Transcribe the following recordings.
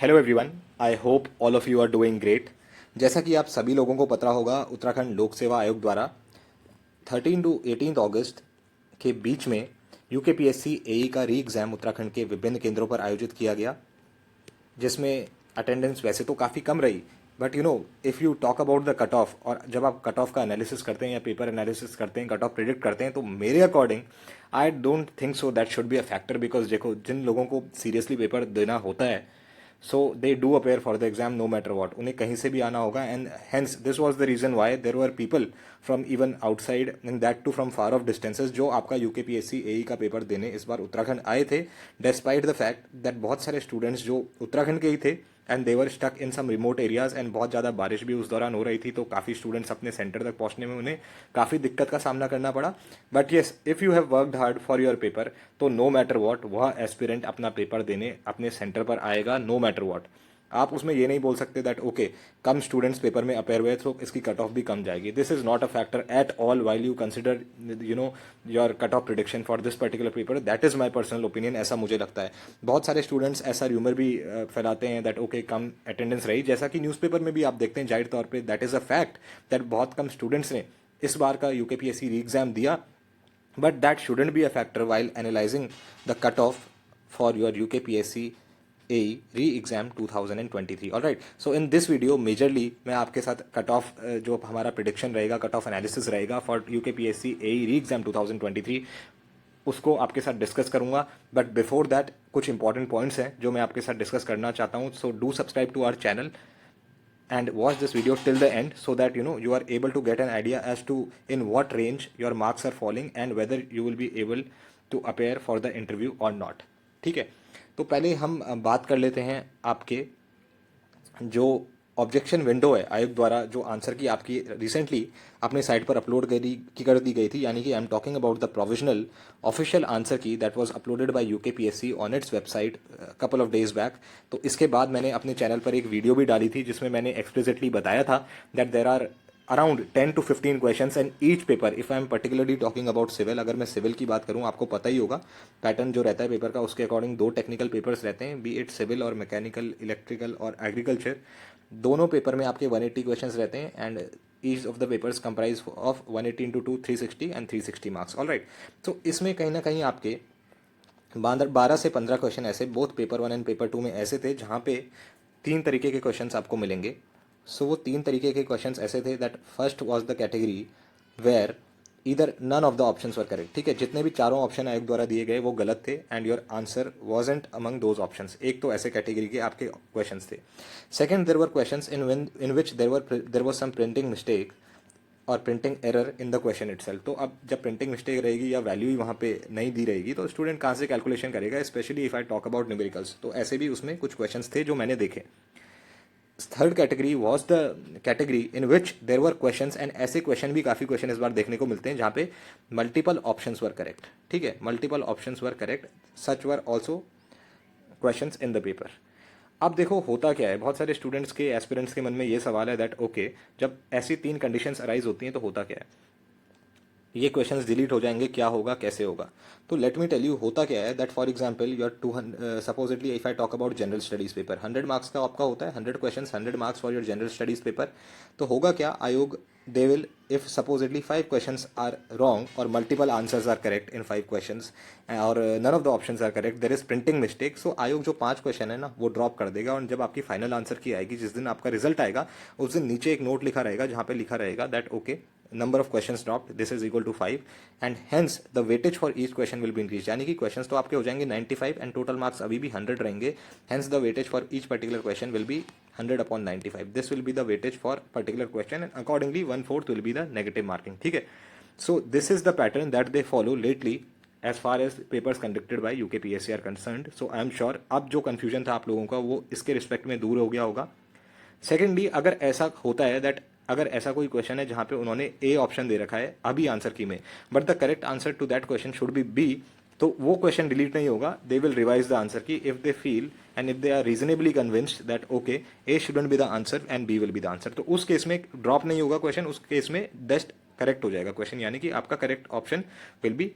Hello everyone, I hope all of you are doing great. जैसा कि आप सभी लोगों को पता होगा, उत्तराखंड लोक सेवा आयोग द्वारा 13 टू 18 अगस्त के बीच में यूकेपीएससी एई का री एग्ज़ाम उत्तराखंड के विभिन्न केंद्रों पर आयोजित किया गया, जिसमें अटेंडेंस वैसे तो काफ़ी कम रही, but if you talk about the cut of, और जब आप कट ऑफ का एनालिसिस करते हैं या पेपर एनालिसिस करते हैं, कट ऑफ प्रिडिक्ट करते हैं, तो मेरे according I don't think so that should be a factor. Because देखो, जिन लोगों को सीरियसली पेपर देना होता है, so they do appear for the exam no matter what, उन्हें कहीं से भी आना होगा। And hence this was the reason why there were people from even outside and that too from far off distances, जो आपका यूकेपीएससी एई का paper देने इस बार उत्तराखंड आए थे, डिस्पाइट द फैक्ट दैट बहुत सारे स्टूडेंट्स जो उत्तराखंड के ही थे and they were stuck in some remote areas, and बहुत ज़्यादा बारिश भी उस दौरान हो रही थी, तो काफ़ी स्टूडेंट्स अपने सेंटर तक पहुंचने में उन्हें काफ़ी दिक्कत का सामना करना पड़ा। But yes, if you have worked hard for your paper, तो नो मैटर वॉट वह एस्पिरेंट अपना पेपर देने अपने सेंटर पर आएगा, नो मैटर वॉट। आप उसमें ये नहीं बोल सकते that okay, come students paper में अपेयर हुए तो इसकी कट ऑफ भी कम जाएगी। This is not a factor at all while you consider your cut of prediction for this particular paper. That is my personal opinion, ऐसा मुझे लगता है। बहुत सारे स्टूडेंट्स ऐसा र्यूमर भी फैलाते हैं दैट ओके, कम अटेंडेंस रही, जैसा कि न्यूज़पेपर में भी आप देखते हैं जाहिर तौर पर that is a fact that बहुत कम स्टूडेंट्स ने इस बार का यूकेपीएससी री एग्जाम दिया। But that shouldn't be a factor while analyzing the cutoff for your UKPSC AE re-exam 2023. All right. So in this video, majorly मैं आपके साथ कट ऑफ जो हमारा प्रिडिक्शन रहेगा, कट ऑफ एनालिसिस रहेगा फॉर यूकेपीएससी AE re-exam 2023, उसको आपके साथ डिस्कस करूंगा। बट बिफोर दैट कुछ इंपॉर्टेंट पॉइंट्स हैं जो मैं आपके साथ डिस्कस करना चाहता हूँ। So do subscribe to our channel and watch this video till the end, so that you are able to get an idea as to in what range your marks are falling and whether you will be able to appear for the interview or not। ठीक है, तो पहले हम बात कर लेते हैं आपके जो ऑब्जेक्शन विंडो है आयोग द्वारा जो आंसर की आपकी रिसेंटली अपने साइट पर अपलोड कर दी गई थी, यानी कि I am talking about the provisional official answer key that was uploaded by UKPSC on its website couple of days back. तो इसके बाद मैंने अपने चैनल पर एक वीडियो भी डाली थी जिसमें मैंने एक्सप्लिसिटली बताया था that there are around 10 to 15 questions and each paper. If I am particularly talking about civil, अगर मैं सिविल की बात करूं, आपको पता ही होगा पैटर्न जो रहता है पेपर का, उसके अकॉर्डिंग दो टेक्निकल पेपर्स रहते हैं, बी इट सिविल और मैकेनिकल, इलेक्ट्रिकल और एग्रीकल्चर। दोनों पेपर में आपके 180 क्वेश्चंस रहते हैं and each of the papers comprise of 180 into 2 360 and 360 marks. All right. तो इसमें कहीं ना कहीं आपके 12 से 15 क्वेश्चन ऐसे बोथ पेपर 1 एंड पेपर 2 में ऐसे थे जहाँ पे तीन तरीके के क्वेश्चंस आपको मिलेंगे। सो वो तीन तरीके के क्वेश्चंस ऐसे थे that first was the category where either none of the options were correct. ठीक है, जितने भी चारों ऑप्शन आयोग द्वारा दिए गए वो गलत थे and your answer wasn't among those options. एक तो ऐसे कैटेगरी के आपके क्वेश्चंस थे। Second, there were questions in which there was some printing mistake और printing error in the question itself. तो अब जब प्रिंटिंग मिस्टेक रहेगी या वैल्यू ही वहाँ पे नहीं दी रहेगी तो स्टूडेंट कहाँ से कैलकुलेशन करेगा, specially if I talk about numericals. तो ऐसे भी उसमें कुछ क्वेश्चंस थे जो मैंने देखे। Third category was the category in which there were question, and ऐसे क्वेश्चन भी काफ़ी क्वेश्चन इस बार देखने को मिलते हैं जहाँ पे मल्टीपल ऑप्शंस वर करेक्ट। ठीक है, multiple options were correct, such were also questions in the paper. अब देखो होता क्या है, बहुत सारे स्टूडेंट्स के एस्पिरेंट्स के मन में ये सवाल है दैट ओके, जब ऐसी तीन कंडीशंस अराइज होती हैं तो होता क्या है, ये क्वेश्चंस डिलीट हो जाएंगे, क्या होगा, कैसे होगा। तो लेट मी टेल यू होता क्या है that for example your 200 supposedly if I talk about general studies paper, 100 marks का आपका होता है, 100 questions 100 marks for your general studies paper. तो होगा क्या, आयोग they will if supposedly 5 questions are wrong और multiple answers are correct in 5 questions और none of the options are correct, there is printing mistake. So आयोग जो 5 question है ना वो ड्रॉप कर देगा, और जब आपकी फाइनल आंसर की आएगी, जिस दिन आपका रिजल्ट आएगा उस दिन नीचे एक नोट लिखा रहेगा जहाँ पे लिखा रहेगा that okay, number of questions dropped this is equal to 5 and hence the weightage for each question will be increased। यानी कि क्वेश्चंस तो आपके हो जाएंगे 95 एंड टोटल मार्क्स अभी भी 100 रहेंगे, hence the weightage for each particular question will be 100 upon 95। this will be the weightage for particular question and accordingly 1/4 will be the negative marking। ठीक है, so this is the pattern that they follow lately as far as papers conducted by UKPSC are concerned। so I am sure अब जो confusion था आप लोगों का वो इसके रिस्पेक्ट में दूर हो गया होगा। सेकेंडली, अगर ऐसा होता है दैट अगर ऐसा कोई क्वेश्चन है जहां पे उन्होंने ए ऑप्शन दे रखा है अभी आंसर की में, but the correct answer to that question should be B, तो वो क्वेश्चन डिलीट नहीं होगा, they will revise the answer key if they feel and if they are reasonably convinced that okay A shouldn't be the answer and B will be the answer. तो उस case में drop नहीं होगा question, उस case में just correct हो जाएगा question, यानी कि आपका correct option will be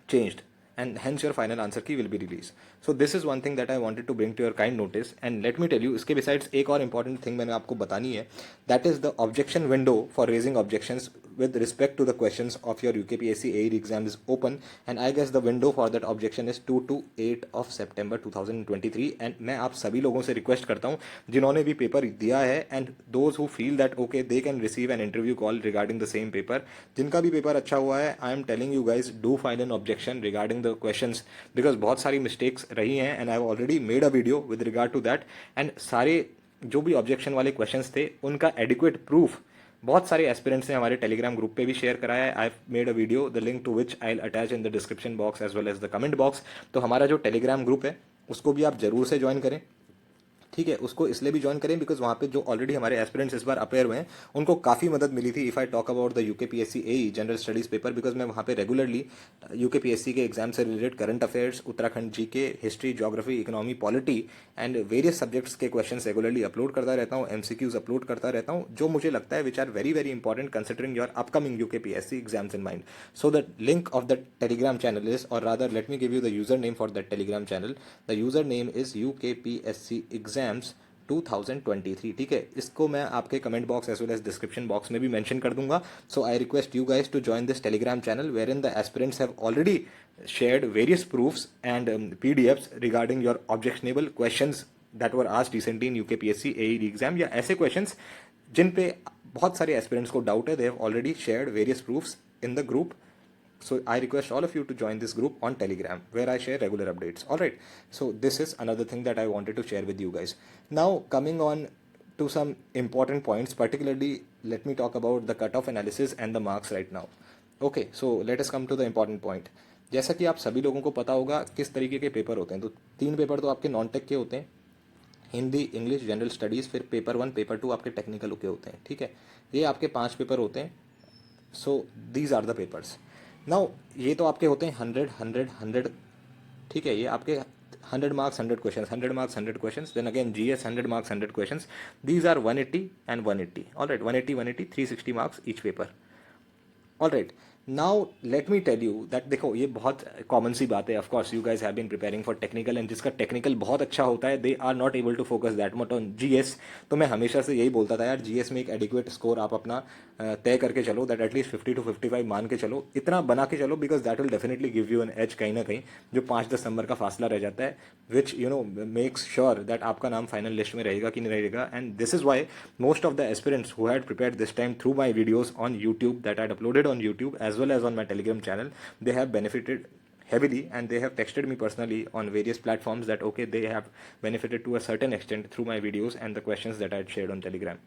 changed. and hence your final answer key will be released. So this is one thing that I wanted to bring to your kind notice. And let me tell you, इसके besides एक और important thing मैंने आपको बतानी है, that is the objection window for raising objections with respect to the questions of your UKPSC AE exam is open, and I guess the window for that objection is 2 to 8 of September 2023. And मैं आप सभी लोगों से request करता हूँ जिन्होंने भी paper दिया है, and those who feel that okay they can receive an interview call regarding the same paper, जिनका भी पेपर अच्छा हुआ है, I am telling you guys do file an objection regarding the questions, because बहुत सारी mistakes रही हैं and I have already made a video with regard to that, and सारे जो भी ऑब्जेक्शन वाले क्वेश्चंस थे उनका एडिक्वेट प्रूफ बहुत सारे एस्पिरेंट्स ने हमारे टेलीग्राम ग्रुप पे भी शेयर कराया है. I made a video, the link to which I will attach in the description box as well as the comment box. तो हमारा जो टेलीग्राम ग्रुप है उसको भी आप जरूर से ज्वाइन करें, ठीक है. उसको इसलिए भी ज्वाइन करें बिकॉज वहाँ पे जो ऑलरेडी हमारे एस्पिरेंट्स इस बार अपेयर हुए हैं उनको काफ़ी मदद मिली थी. If I talk about the UKPSC AE general studies paper, because मैं वहाँ पे रेगुलरली यूकेपीएससी के एग्जाम से related current affairs, Uttarakhand GK, history, geography, economy, polity and various subjects के क्वेश्चन रेगुलरली अपलोड करता रहता हूँ, एमसीक्यूज अपलोड करता रहता हूँ, जो मुझे लगता है which are very very important considering your upcoming UKPSC exams in mind. So the link of the Telegram channel is, और rather let me give you the username for that Telegram channel. The username is UKPSC exams 2023, ठीक है. इसको मैं आपके comment box as well as description box में भी mention कर दूंगा. So I request you guys to join this Telegram channel where in the aspirants have already shared various proofs and PDFs regarding your objectionable questions that were asked recently in UKPSC AE exam, या ऐसे questions जिन पे बहुत सारे aspirants को doubt है. they have already shared various proofs in the group. So I request all of you to join this group on Telegram where I share regular updates. All right. So this is another thing that I wanted to share with you guys. Now coming on to some important points, particularly let me talk about the cutoff analysis and the marks right now. Okay. So let us come to the important point. जैसा कि आप सभी लोगों को पता होगा किस तरीके के पेपर होते हैं. तो 3 पेपर तो आपके नॉन टेक के होते हैं, हिंदी, इंग्लिश, जनरल स्टडीज़, फिर पेपर 1, पेपर 2 आपके टेक्निकल के होते हैं, ठीक है. ये आपके 5 पेपर होते हैं. So these are the papers. Now ये तो आपके होते हैं 100 100 100, ठीक है. ये आपके 100 marks 100 questions, 100 marks 100 questions. Then again GS 100 marks 100 questions. These are 180 and 180. Alright, 180 180 360 marks each paper. Alright. Now let me tell you that, देखो ये बहुत कॉमन सी बात है. Of course you guys have been preparing for technical, and जिसका technical बहुत अच्छा होता है they are not able to focus that much on GS. तो मैं हमेशा से यही बोलता था यार, जीएस में एक एडिक्वेट स्कोर आप अपना तय करके चलो, दैट एटलीस्ट 50 to 55 मान के चलो, इतना बना के चलो, because that will definitely give you an edge कहीं ना कहीं. जो 5-10 नंबर का फासला रह जाता है which you know makes sure that आपका नाम फाइनल लिस्ट में रहेगा कि नहीं रहेगा. And this is why most of the aspirants who had prepared this time through my videos on YouTube that I uploaded on YouTube as well as on my Telegram channel, they have benefited heavily, and they have texted me personally on various platforms that okay they have benefited to a certain extent through my videos and the questions that I had shared on Telegram.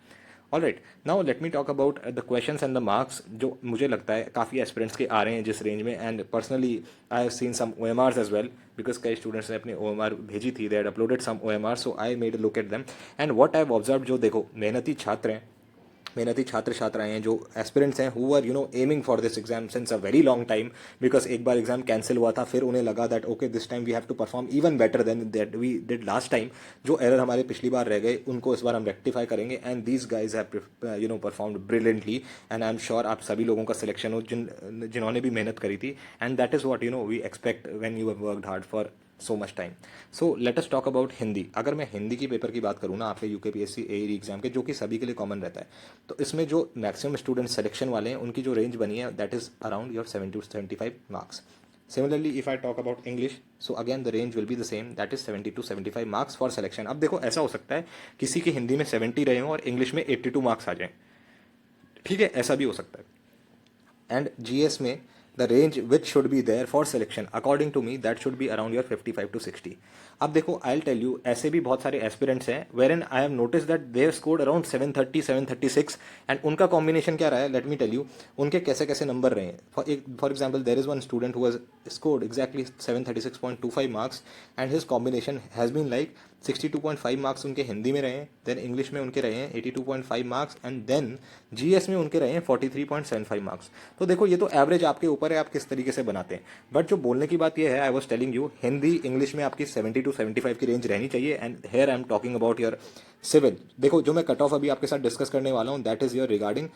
Alright, now let me talk about the questions and the marks जो मुझे लगता है काफ़ी aspirants के आ रहे हैं जिस range में. And personally I have seen some OMRs as well, because कई स्टूडेंट्स ने अपने OMR भेजी थी, they had uploaded some OMR, so I made a look at them. And what I have observed, जो देखो मेहनती छात्र हैं, मेहनती छात्र छात्राएं हैं, जो एस्पिरेंट्स हैं who are you know aiming for this exam since a very long time, because एक बार एग्जाम कैंसिल हुआ था, फिर उन्हें लगा that okay this time we have to perform even better than that we did last time. जो error हमारे पिछली बार रह गए उनको इस बार हम रेक्टिफाई करेंगे. And these guys have you know performed brilliantly, and I am sure आप सभी लोगों का सिलेक्शन हो जिन्होंने भी मेहनत करी थी. And that is what you know we expect when you have worked hard for so much time. So let us talk about Hindi. अगर मैं हिंदी की पेपर की बात करूँ ना आपके यूकेपीएससी एई एग्जाम के, जो कि सभी के लिए कॉमन रहता है, तो इसमें जो मैक्सिमम स्टूडेंट सिलेक्शन वाले हैं उनकी जो रेंज बनी है that is around your 70 to 75 marks. Similarly, if I talk about English, so again the range will be the same, that is 70 to 75 marks for selection. अब देखो ऐसा हो सकता है किसी की हिंदी में 70 रहे हों और इंग्लिश में 82 मार्क्स आ जाएं, ठीक है, ऐसा भी हो सकता है. एंड जीएस में the range which should be there for selection according to me that should be around your 55 to 60. अब देखो I'll tell you, ऐसे भी बहुत सारे एस्पिरेंट्स हैं wherein I have noticed that they have scored around 730 736 and उनका combination क्या रहा है, let me tell you, उनके कैसे कैसे नंबर रहे हैं. For example, there is one student who has scored exactly 736.25 marks and his combination has been like 62.5 marks उनके हिंदी में रहे हैं, देन इंग्लिश में उनके रहे हैं 82.5 मार्क्स, एंड देन जीएस में उनके रहे हैं 43.75 मार्क्स. तो देखो ये तो एवरेज आपके ऊपर है आप किस तरीके से बनाते हैं. बट जो बोलने की बात ये है, I was telling you, Hindi English में आपकी 70 to 75 की रेंज रहनी चाहिए. And here I am talking about your civil. देखो जो मैं कट ऑफ अभी आपके साथ डिस्कस करने वाला हूँ that is your regarding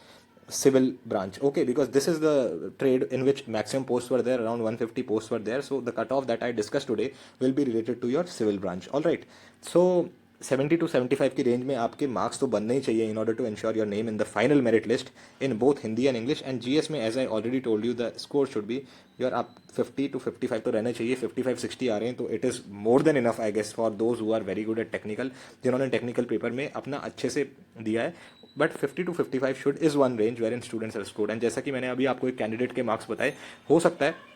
civil branch. Okay, because this is the trade in which maximum posts were there, around 150 posts were there, so the cutoff that I discussed today will be related to your civil branch. All right, so 70 to 75 की range में आपके marks तो बनने ही चाहिए in order to ensure your name in the final merit list in both Hindi and English and GS में as I already told you the score should be your आप 50 to 55 तो रहना चाहिए. 55-60 आ रहे हैं तो it is more than enough I guess for those who are very good at technical, जिन्होंने technical paper में अपना अच्छे से दिया है. But 50 to 55 should is one range where in students are scored. And जैसा कि मैंने अभी आपको एक कैंडिडेट के मार्क्स बताए, हो सकता है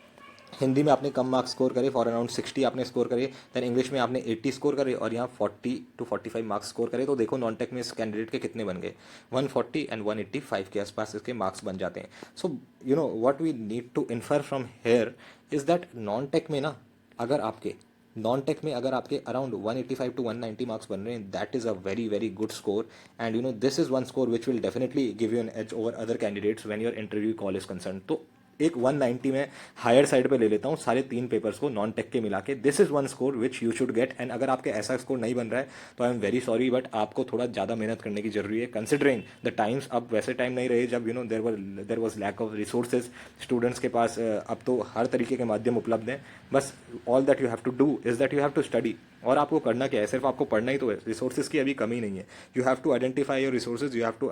हिंदी में आपने कम मार्क्स स्कोर करे, फॉर अराउंड 60 आपने स्कोर करे, देन इंग्लिश में आपने 80 स्कोर करे और यहाँ 40 to 45 मार्क्स स्कोर करे. तो देखो नॉन टेक में इस कैंडिडेट के कितने बन गए, 140 एंड 185 के आसपास इसके मार्क्स बन जाते हैं. So you know what we need to infer from here is that non tech में ना, अगर आपके नॉन टेक में अगर आपके अराउंड 185 to 190 मार्क्स बन रहे हैं, that is a very very good score. And you know this is one score which will definitely give you an edge over other candidates when your interview call is concern. तो एक 190 में higher side पे ले लेता हूँ सारे 3 papers को non tech के मिला के. This is one score which you should get. And अगर आपके ऐसा स्कोर नहीं बन रहा है तो I am very sorry, but आपको थोड़ा ज़्यादा मेहनत करने की जरूरी है, कंसिडरिंग द टाइम्स. अब वैसे टाइम नहीं रहे जब you know there was lack of resources. Students के पास अब तो हर तरीके के माध्यम उपलब्ध हैं. बस all that you have to do is that you have to study. और आपको करना क्या है, सिर्फ आपको पढ़ना ही तो है. रिसोर्सेज की अभी कमी नहीं है. You have to identify your resources, you have to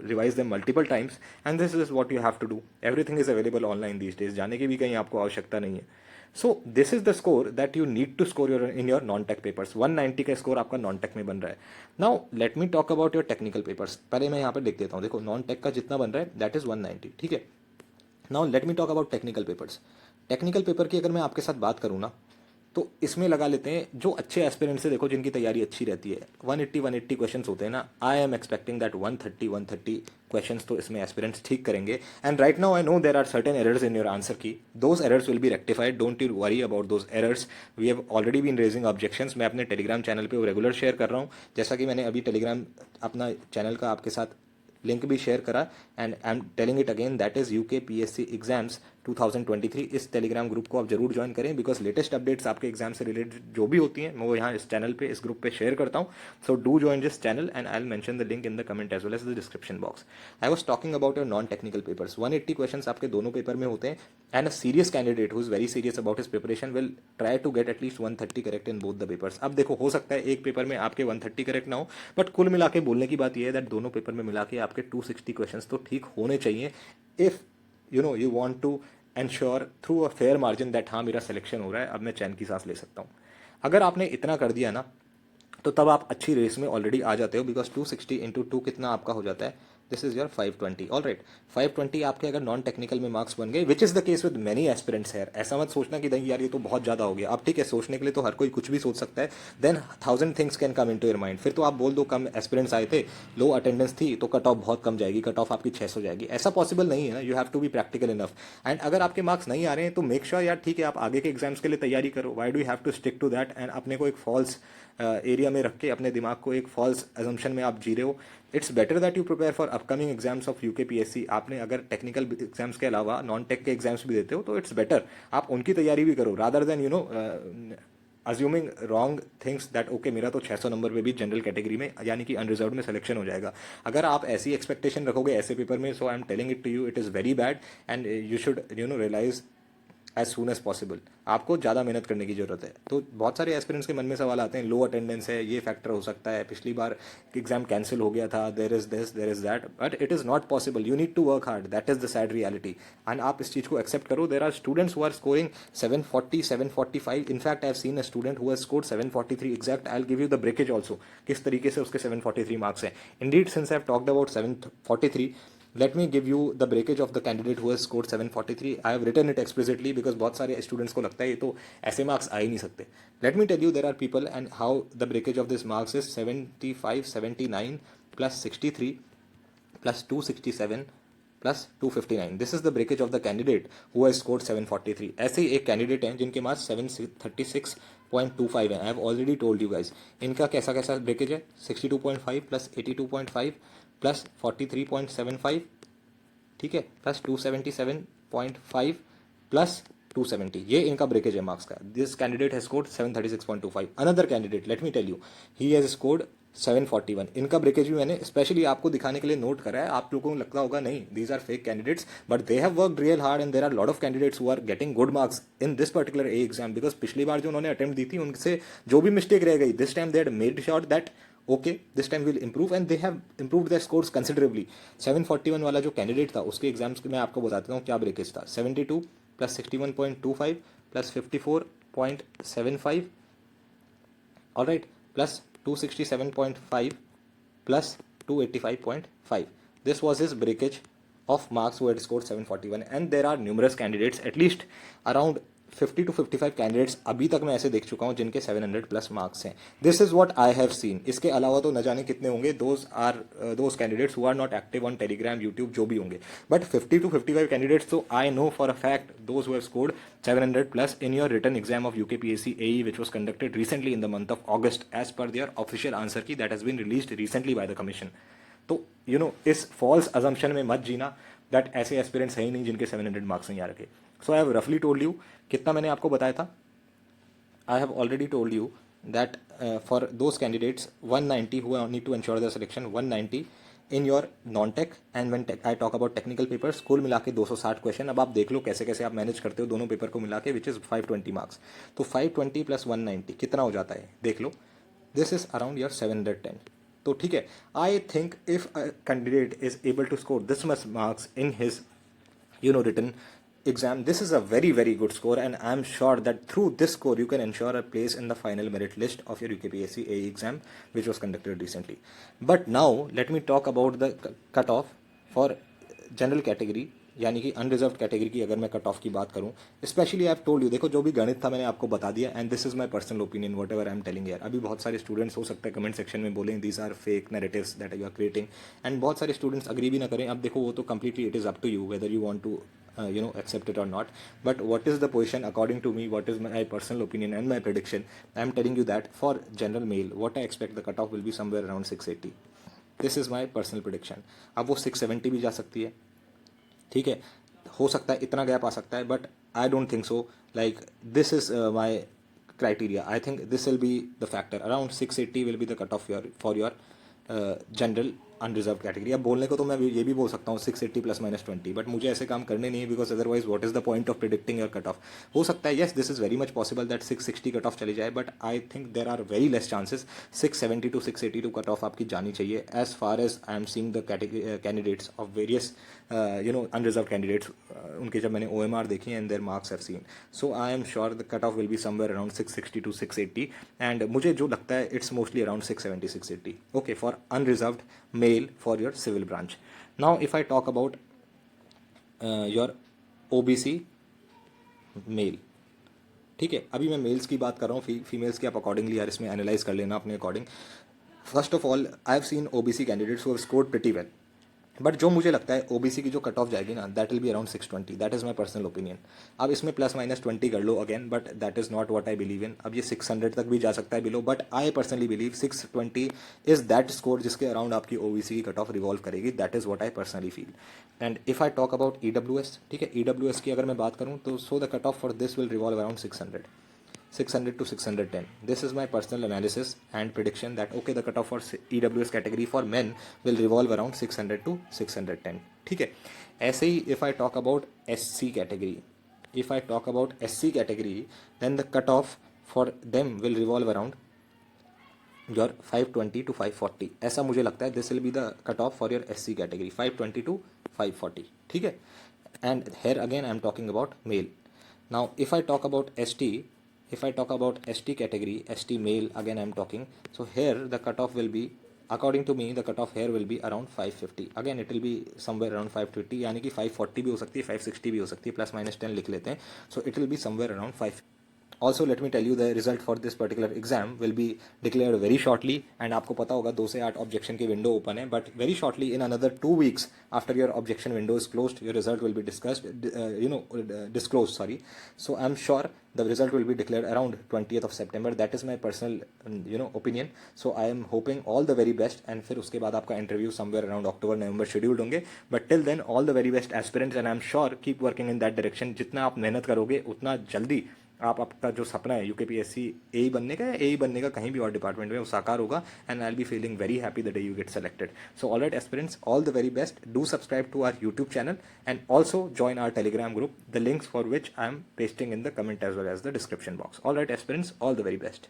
revise them multiple times and this is what you have to do. Everything is available online these days, जाने की भी कहीं आपको आवश्यकता नहीं है. So this is the score that you need to score your in your non tech papers. 190 का score आपका नॉन टेक में बन रहा है. Now let me talk about your technical papers. पहले मैं यहाँ पर लिख देता हूँ. देखो नॉन टेक का जितना बन रहा है दैट इज 190. ठीक है. Now let me talk about technical papers. Technical paper की अगर मैं आपके साथ बात करूँ ना, तो इसमें लगा लेते हैं जो अच्छे एस्पिरेंट्स से, देखो जिनकी तैयारी अच्छी रहती है. 180 क्वेश्चंस होते हैं ना. I am expecting that 130 questions तो इसमें एस्पिरेंट्स ठीक करेंगे. And right now I know there are certain errors in your answer key. Those errors will be rectified, don't you worry about those errors. We have already been raising objections. मैं अपने Telegram channel पे वो regular share कर रहा हूँ. जैसा कि मैंने अभी टेलीग्राम अपना चैनल का आपके साथ लिंक भी शेयर करा. And I am telling it again, that is UKPSC exams 2023. इस टेलीग्राम ग्रुप को आप जरूर ज्वाइन करें, बिकॉज लेटेस्ट अपडेट्स आपके एग्जाम से रिलेटेड जो भी होती हैं मैं वो यहाँ इस चैनल पे, इस ग्रुप पे शेयर करता हूँ. So do join this channel and I will mention the link in the comment as well as the description box. I was talking about your non technical papers. 180 questions आपके दोनों paper में होते हैं. And a serious candidate who is very serious about his preparation will try to get at least 130 correct in both the papers. अब देखो हो सकता है एक पेपर में आपके 130 करेक्ट ना हो, बट कुल मिला के बोलने की बात यह है दैट दोनों पेपर में मिला के आपके 260 क्वेश्चंस तो ठीक होने चाहिए. If you know you want to ensure through a fair margin that हाँ मेरा सिलेक्शन हो रहा है, अब मैं चैन की सांस ले सकता हूँ. अगर आपने इतना कर दिया ना, तो तब आप अच्छी रेस में ऑलरेडी आ जाते हो. बिकॉज 260 इंटू 2 कितना आपका हो जाता है, this is your 520. All right, 520 आपके अगर नॉन टेक्निकल में मार्क्स बन गए, which is the case with many aspirants है. ऐसा मत सोचना कि नहीं यार ये तो बहुत ज़्यादा हो गया. अब ठीक है, सोचने के लिए तो हर कोई कुछ भी सोच सकता है. Then 1000 things can come into your mind. फिर तो आप बोल दो कम एस्पिरेंट्स आए थे, लो अटेंडेंस थी, तो कट ऑफ बहुत कम जाएगी, कट ऑफ आपकी 600 हो जाएगी. ऐसा पॉसिबल नहीं है ना. You have to be practical enough. And अगर आपके मार्क्स नहीं आ रहे हैं तो मेक श्योर यार ठीक है आप आगे के एग्जाम्स के लिए तैयारी करो. Why do you have to stick to that and अपने को एक फॉल्स एरिया में रख के, अपने दिमाग को एक फॉल्स एजम्पशन में आप जी रहे हो. It's better that you prepare for upcoming exams of UKPSC. आपने अगर टेक्निकल एग्जाम्स के अलावा नॉन टेक के एग्जाम्स भी देते हो तो इट्स बेटर आप उनकी तैयारी भी करो, rather than you know assuming wrong things that okay मेरा तो 600 नंबर पे भी जनरल कैटेगरी में यानी कि अनरिजर्व में सिलेक्शन हो जाएगा. अगर आप ऐसी एक्सपेक्टेशन रखोगे ऐसे पेपर में, so I am telling it to you, it is very bad and you should you know realise as soon as possible. आपको ज़्यादा मेहनत करने की जरूरत है. तो बहुत सारे एस्पिरेंट्स के मन में सवाल आते हैं, लो अटेंडेंस है, ये फैक्टर हो सकता है, पिछली बार एग्जाम कैंसिल हो गया था, there is this there is that, but it is not possible. You need to work hard, that is the sad reality. And आप इस चीज़ को एक्सेप्ट करो. There are students who are scoring 740 745. In fact I have seen a student who has scored 743 exact. I will give you the breakage also, किस तरीके से उसके 743 marks हैं. Indeed since I have talked about 743, let me give you the breakage of the candidate who has scored 743. I have written it explicitly because बहुत सारे students को लगता है ये तो ऐसे मार्क्स आ ही नहीं सकते. Let me tell you there are people and how the breakage of this marks is 75 79 plus 63 plus 267 plus 259. This is the breakage of the candidate who has scored 743. ऐसे ही एक कैंडिडेट हैं जिनके मार्क्स 736.25 हैं. आई have already told you guys इनका कैसा कैसा breakage है. 62.5 plus 82.5 plus 43.75, ठीक है, प्लस 277.5 प्लस 270. ये इनका ब्रेकेज है मार्क्स का. This candidate has scored 736.25. Another candidate, let me tell you, he has scored 741 इनका ब्रेकेज भी मैंने स्पेशली आपको दिखाने के लिए नोट करा है. आप लोगों को लगता होगा नहीं these are fake candidates, but they have worked real hard and there are lot of candidates who are getting good marks in this particular a exam. Because पिछली बार जो उन्होंने अटेम्प्ट दी थी उनसे जो भी मिस्टेक रह गई, this time they had made sure that okay this time will improve and they have improved their scores considerably. 741 वाला जो कैंडिडेट था उसके एग्जाम्स मैं आपको बताता हूँ क्या ब्रेकेज था. 72 plus 61.25 plus 54.75 alright plus 267.5 plus 285.5. This was his breakage of marks who had scored 741 and there are numerous candidates, at least around 50 to 55 candidates अभी तक मैं ऐसे देख चुका हूँ जिनके 700 प्लस मार्क्स हैं. This is what I have seen. इसके अलावा तो न जाने कितने होंगे. Those candidates who are not active on Telegram, YouTube, जो भी होंगे. बट 50 to 55 कैंडिडेट्स तो I know for a fact those who have scored 700 plus in your written exam of UKPSC AE which was conducted recently in the month of August as per their official answer key that has been released recently by the commission. तो इस false assumption में मत जीना that ऐसे aspirants है ही नहीं जिनके 700 marks नहीं आ रखे. सो आई हैव रफली टोल्ड यू. कितना मैंने आपको बताया था? I have already told you that for those candidates 190 who need to ensure the selection, 190 in your non tech and when I talk about technical papers, कुल मिला के 260 question. अब आप देख लो कैसे कैसे आप मैनेज करते हो दोनों पेपर को मिला के, विच इज़ 520 मार्क्स. तो 520 प्लस 190 कितना हो जाता है देख लो. This is around your 710. तो ठीक है, I think if a candidate is able to score this much marks in his written exam, this is a very very good score and I am sure that through this score you can ensure a place in the final merit list of your UKPSC AE exam which was conducted recently. But now let me talk about the cutoff for general category यानी कि unreserved category की. अगर मैं cut off की बात करूं, specially I have told you, देखो जो भी गणित था मैंने आपको बता दिया and this is my personal opinion what ever I am telling. यार अभी बहुत सारे स्टूडेंट्स हो सकते हैं कमेंट सेक्शन में बोलें these are fake narratives that you are creating and बहुत सारे स्टूडेंट्स अग्री भी ना करें. अब देखो वो तो completely it is up to you whether you want to accept it or not, but what is the position according to me, what is my personal opinion and my prediction. I am telling you that for general male what I expect the cutoff will be somewhere around 680. this is my personal prediction. अब वो 670 भी जा सकती है, ठीक है, हो सकता है इतना गैप आ सकता है, but I don't think so. Like this is my criteria. I think this will be the factor. Around 680 will be the cut off for your general unreserve category. अब बोलने को तो मैं ये भी बोल सकता हूँ 680 प्लस माइनस 20, बट मुझे ऐसे काम करने नहीं है because otherwise what is the point of predicting your cut off. हो सकता है yes this is very much possible that 660 cut off चली जाए, but I think there are very less chances. 670 to 682 cut off आपकी जानी चाहिए as far as I am seeing the candidates of various unreserve candidates. उनके जब मैंने OMR देखी and their marks have seen, so I M sure the cut off will be somewhere around 660 to 680 and मुझे जो लगता है it's mostly around 670 680. Okay, for unreserved male for your civil branch. Now if I talk about your OBC male, ठीक है, अभी मैं mails की बात कर रहा हूँ, फीमेल्स की आप अकॉर्डिंगली यार इसमें एनालाइज कर लेना अपने according. First of all I have scene OBC candidates who have scored pretty well, but जो मुझे लगता है OBC की जो कट ऑफ जाएगी ना that will be around 620. That is my personal opinion. अब इसमें प्लस माइनस 20 कर लो again, but that is not what I believe in. अब ये 600 तक भी जा सकता है below, but I personally believe 620 is that score जिसके अराउंड आपकी OBC की कट ऑफ रिवॉल्व करेगी. That is what I personally feel. And if I talk about EWS, ठीक है, EWS की अगर मैं बात करूँ तो so the cut off for this will revolve around 600 to 610. This is my personal analysis and prediction that okay the cutoff for EWS category for men will revolve around 600 to 610. ठीक है, ऐसे ही if I talk about SC category, then the cutoff for them will revolve around your 520 to 540. ऐसा मुझे लगता है this will be the cutoff for your SC category, 520 to 540. ठीक है, and here again I am talking about male. Now if I talk about ST category, ST male, again I am talking. So here the cutoff will be, according to me, the cutoff here will be around 550. Again it will be somewhere around 550, यानी कि 540 भी हो सकती है, 560 भी हो सकती है, प्लस माइनस 10 लिख लेते हैं. So it will be somewhere around 5. Also let me tell you the result for this particular exam will be declared very shortly and आपको पता होगा 2 से 8 objection की window open है, but very shortly in another 2 weeks after your objection window is closed your result will be disclosed. So I'm sure the result will be declared around 20th of September. That is my personal opinion. So I am hoping all the very best and फिर उसके बाद आपका interview somewhere around October November scheduled होंगे. But till then all the very best aspirants and I'm sure keep working in that direction. जितना आप मेहनत करोगे उतना जल्दी आपका जो सपना है यूकेपीएससी ए बनने का या ए बनने का कहीं भी और डिपार्टमेंट में वो साकार होगा and I will be feeling very happy the day you get selected. So alright aspirants, all the very best. Do subscribe to our YouTube channel and also join our telegram group, the links for which I am pasting in the comment as well as the description box. All right aspirants, all the very best.